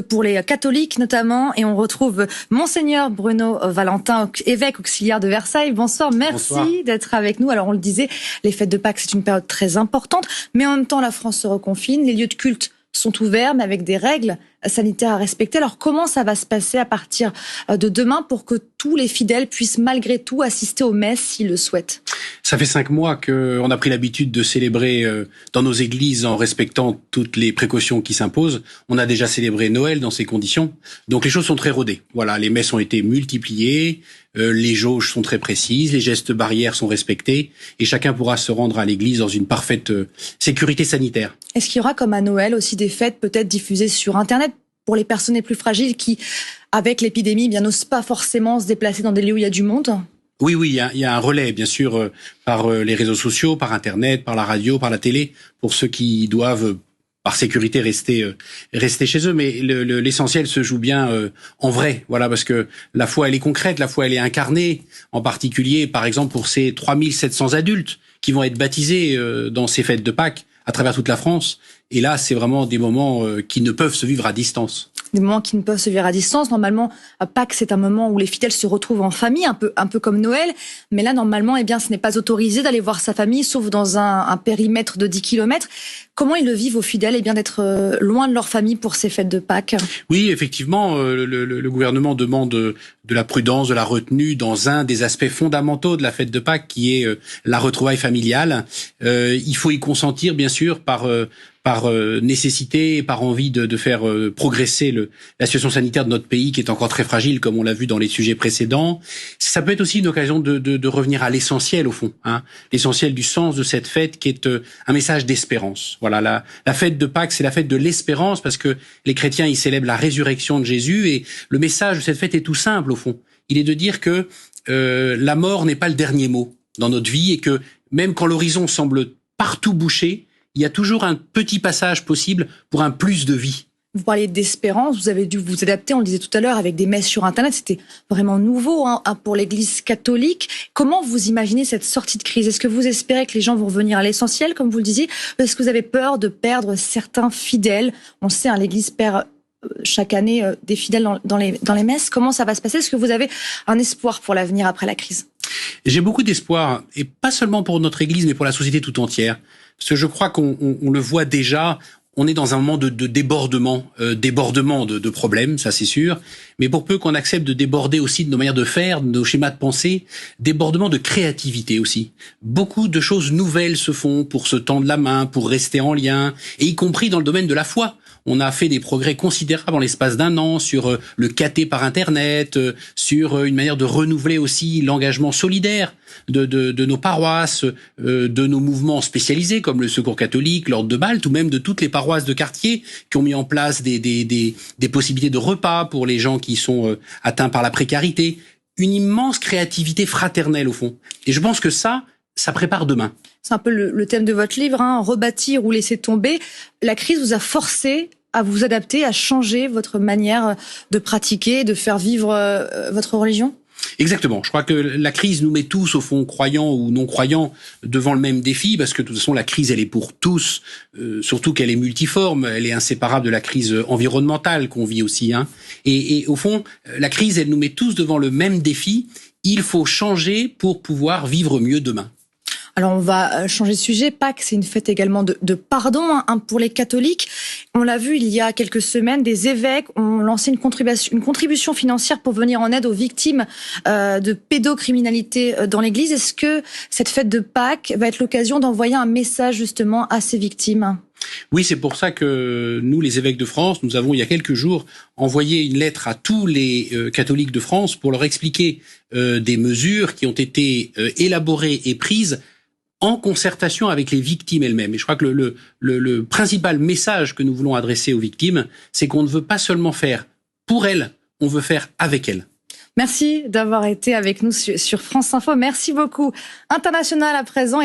pour les catholiques notamment, et on retrouve Monseigneur Bruno Valentin, évêque auxiliaire de Versailles. Bonsoir, merci d'être avec nous. Alors on le disait, les fêtes de Pâques, c'est une période très importante, mais en même temps la France se reconfine, les lieux de culte sont ouverts, mais avec des règles sanitaires à respecter. Alors comment ça va se passer à partir de demain pour que tous les fidèles puissent malgré tout assister aux messes s'ils le souhaitent? Ça fait 5 mois qu'on a pris l'habitude de célébrer dans nos églises en respectant toutes les précautions qui s'imposent. On a déjà célébré Noël dans ces conditions. Donc les choses sont très rodées. Voilà, les messes ont été multipliées, les jauges sont très précises, les gestes barrières sont respectés et chacun pourra se rendre à l'église dans une parfaite sécurité sanitaire. Est-ce qu'il y aura comme à Noël aussi des fêtes peut-être diffusées sur Internet pour les personnes les plus fragiles qui, avec l'épidémie, n'osent pas forcément se déplacer dans des lieux où il y a du monde? Oui, il y a un relais, bien sûr, par les réseaux sociaux, par Internet, par la radio, par la télé, pour ceux qui doivent, par sécurité, rester chez eux. Mais l'essentiel se joue bien en vrai, voilà, parce que la foi, elle est concrète, la foi, elle est incarnée, en particulier, par exemple, pour ces 3700 adultes qui vont être baptisés dans ces fêtes de Pâques à travers toute la France. Et là, c'est vraiment des moments qui ne peuvent se vivre à distance. Des moments qui ne peuvent se vivre à distance. Normalement, Pâques, c'est un moment où les fidèles se retrouvent en famille, un peu comme Noël. Mais là, normalement, ce n'est pas autorisé d'aller voir sa famille, sauf dans un périmètre de 10 kilomètres. Comment ils le vivent aux fidèles, d'être loin de leur famille pour ces fêtes de Pâques? Oui, effectivement, le gouvernement demande de la prudence, de la retenue dans un des aspects fondamentaux de la fête de Pâques, qui est la retrouvaille familiale. Il faut y consentir, bien sûr, par nécessité et par envie de faire progresser la situation sanitaire de notre pays, qui est encore très fragile, comme on l'a vu dans les sujets précédents. Ça peut être aussi une occasion de revenir à l'essentiel, au fond, l'essentiel du sens de cette fête, qui est un message d'espérance. Voilà, la fête de Pâques, c'est la fête de l'espérance, parce que les chrétiens, ils célèbrent la résurrection de Jésus, et le message de cette fête est tout simple, au fond. Il est de dire que la mort n'est pas le dernier mot dans notre vie, et que même quand l'horizon semble partout bouché, il y a toujours un petit passage possible pour un plus de vie. Vous parliez d'espérance, vous avez dû vous adapter, on le disait tout à l'heure, avec des messes sur Internet. C'était vraiment nouveau pour l'Église catholique. Comment vous imaginez cette sortie de crise? Est-ce que vous espérez que les gens vont revenir à l'essentiel, comme vous le disiez? Est-ce que vous avez peur de perdre certains fidèles? On sait, l'Église perd chaque année des fidèles dans les messes. Comment ça va se passer? Est-ce que vous avez un espoir pour l'avenir après la crise? J'ai beaucoup d'espoir, et pas seulement pour notre Église, mais pour la société tout entière. Parce que je crois qu'on le voit déjà, on est dans un moment de débordement de problèmes, ça c'est sûr. Mais pour peu qu'on accepte de déborder aussi de nos manières de faire, de nos schémas de pensée, débordement de créativité aussi. Beaucoup de choses nouvelles se font pour se tendre la main, pour rester en lien, et y compris dans le domaine de la foi. On a fait des progrès considérables en l'espace d'un an sur le caté par Internet, sur une manière de renouveler aussi l'engagement solidaire de nos paroisses, de nos mouvements spécialisés comme le Secours catholique, l'Ordre de Malte, ou même de toutes les paroisses de quartier qui ont mis en place des possibilités de repas pour les gens qui sont atteints par la précarité. Une immense créativité fraternelle au fond. Et je pense que ça prépare demain. C'est un peu le thème de votre livre, rebâtir ou laisser tomber. La crise vous a forcé à vous adapter, à changer votre manière de pratiquer, de faire vivre votre religion? Exactement. Je crois que la crise nous met tous, au fond, croyants ou non-croyants, devant le même défi, parce que de toute façon, la crise, elle est pour tous, surtout qu'elle est multiforme, elle est inséparable de la crise environnementale qu'on vit aussi. Et au fond, la crise, elle nous met tous devant le même défi. Il faut changer pour pouvoir vivre mieux demain. Alors on va changer de sujet. Pâques, c'est une fête également de pardon pour les catholiques. On l'a vu il y a quelques semaines, des évêques ont lancé une contribution financière pour venir en aide aux victimes de pédocriminalité dans l'Église. Est-ce que cette fête de Pâques va être l'occasion d'envoyer un message justement à ces victimes? Oui, c'est pour ça que nous, les évêques de France, nous avons il y a quelques jours envoyé une lettre à tous les catholiques de France pour leur expliquer des mesures qui ont été élaborées et prises en concertation avec les victimes elles-mêmes. Et je crois que le principal message que nous voulons adresser aux victimes, c'est qu'on ne veut pas seulement faire pour elles, on veut faire avec elles. Merci d'avoir été avec nous sur France Info. Merci beaucoup. International à présent.